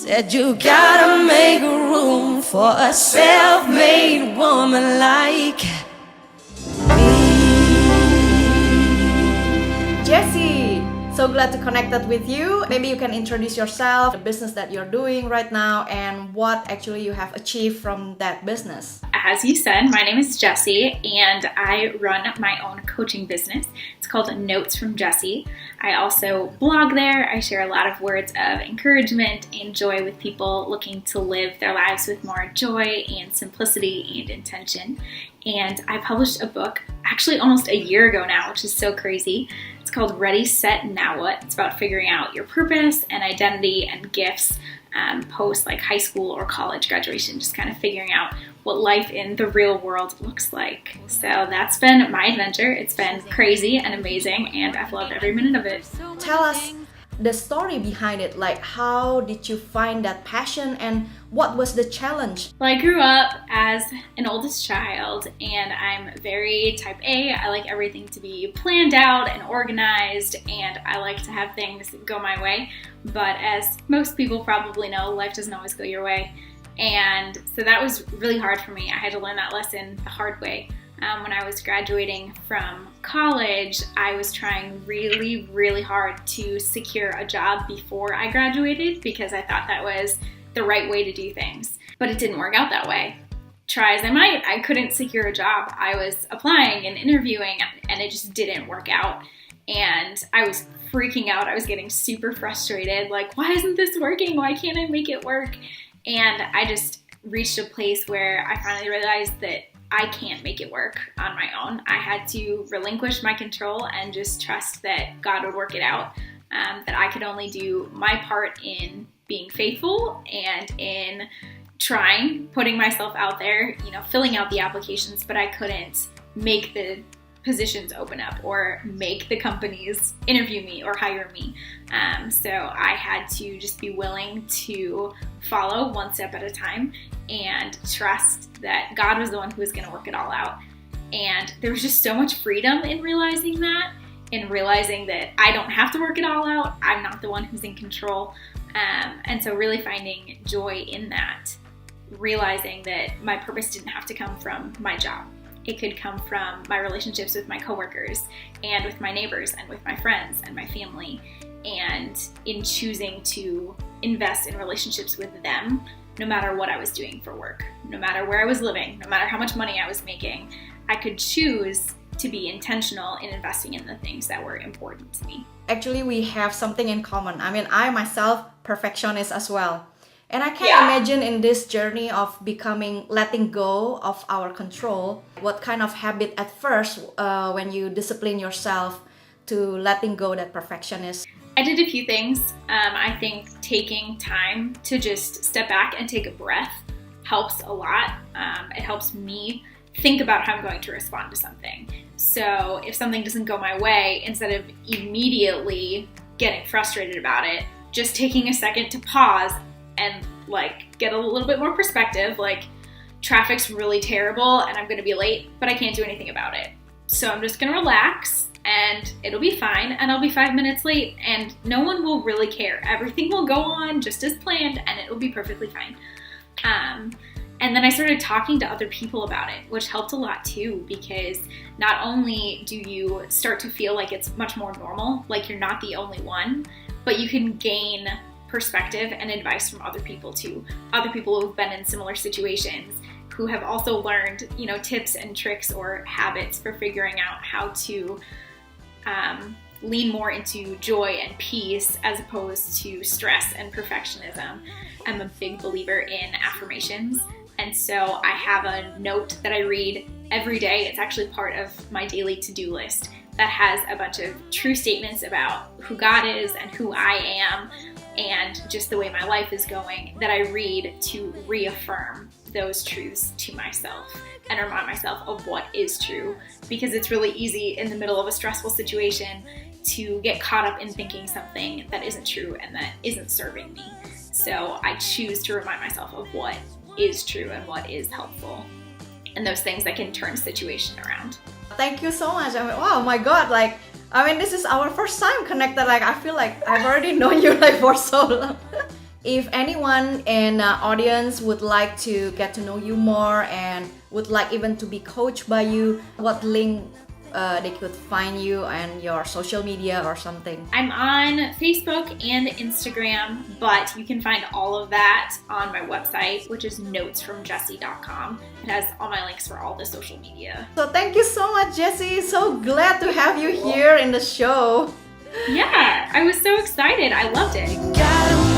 Said you gotta make room for a self-made woman like me. Jessie, so glad to connect with you. Maybe you can introduce yourself, the business that you're doing right now, and what actually you have achieved from that business. As you said, my name is Jessie, and I run my own coaching business. It's called Notes from Jessie. I also blog there. I share a lot of words of encouragement and joy with people looking to live their lives with more joy and simplicity and intention. And I published a book actually almost a year ago now, which is so crazy. It's called Ready, Set, Now What? It's about figuring out your purpose and identity and gifts post like high school or college graduation, just kind of figuring out what life in the real world looks like. So that's been my adventure. It's been crazy and amazing, and I've loved every minute of it. Tell us the story behind it, like how did you find that passion and what was the challenge? Well, I grew up as an oldest child, and I'm very type A. I like everything to be planned out and organized, and I like to have things go my way. But as most people probably know, life doesn't always go your way. And so that was really hard for me. I had to learn that lesson the hard way. When I was graduating from college, I was trying really, really hard to secure a job before I graduated because I thought that was the right way to do things. But it didn't work out that way. Try as I might, I couldn't secure a job. I was applying and interviewing, and it just didn't work out. And I was freaking out. I was getting super frustrated. Like, why isn't this working? Why can't I make it work? And I just reached a place where I finally realized that I can't make it work on my own. I had to relinquish my control and just trust that God would work it out, that I could only do my part in being faithful and in trying, putting myself out there, filling out the applications, but I couldn't make the positions open up or make the companies interview me or hire me. So I had to just be willing to follow one step at a time and trust that God was the one who was going to work it all out. And there was just so much freedom in realizing that, and realizing that I don't have to work it all out. I'm not the one who's in control. And so really finding joy in that, realizing that my purpose didn't have to come from my job. It could come from my relationships with my coworkers and with my neighbors and with my friends and my family. And in choosing to invest in relationships with them, no matter what I was doing for work, no matter where I was living, no matter how much money I was making, I could choose to be intentional in investing in the things that were important to me. Actually, we have something in common. I mean, I myself, perfectionist as well. And I can't imagine in this journey of letting go of our control, what kind of habit at first when you discipline yourself to letting go that perfectionist. I did a few things. I think taking time to just step back and take a breath helps a lot. It helps me think about how I'm going to respond to something. So if something doesn't go my way, instead of immediately getting frustrated about it, just taking a second to pause and get a little bit more perspective, traffic's really terrible and I'm gonna be late, but I can't do anything about it. So I'm just gonna relax and it'll be fine, and I'll be 5 minutes late and no one will really care. Everything will go on just as planned and it will be perfectly fine. And then I started talking to other people about it, which helped a lot too, because not only do you start to feel like it's much more normal, like you're not the only one, but you can gain perspective and advice from other people too. Other people who've been in similar situations, who have also learned, tips and tricks or habits for figuring out how to lean more into joy and peace as opposed to stress and perfectionism. I'm a big believer in affirmations, and so I have a note that I read every day. It's actually part of my daily to-do list that has a bunch of true statements about who God is and who I am and just the way my life is going that I read to reaffirm those truths to myself and remind myself of what is true, because it's really easy in the middle of a stressful situation to get caught up in thinking something that isn't true and that isn't serving me. So I choose to remind myself of what is true and what is helpful, and those things that can turn a situation around. Thank you so much. Oh my God, this is our first time connected. I feel like I've already known you for so long. If anyone in audience would like to get to know you more and would like even to be coached by you, what link they could find you and your social media or something? I'm on Facebook and Instagram, but you can find all of that on my website, which is notesfromjessie.com. It has all my links for all the social media. So thank you so much, Jessie. So glad to have you here in the show. Yeah, I was so excited. I loved it. Gotta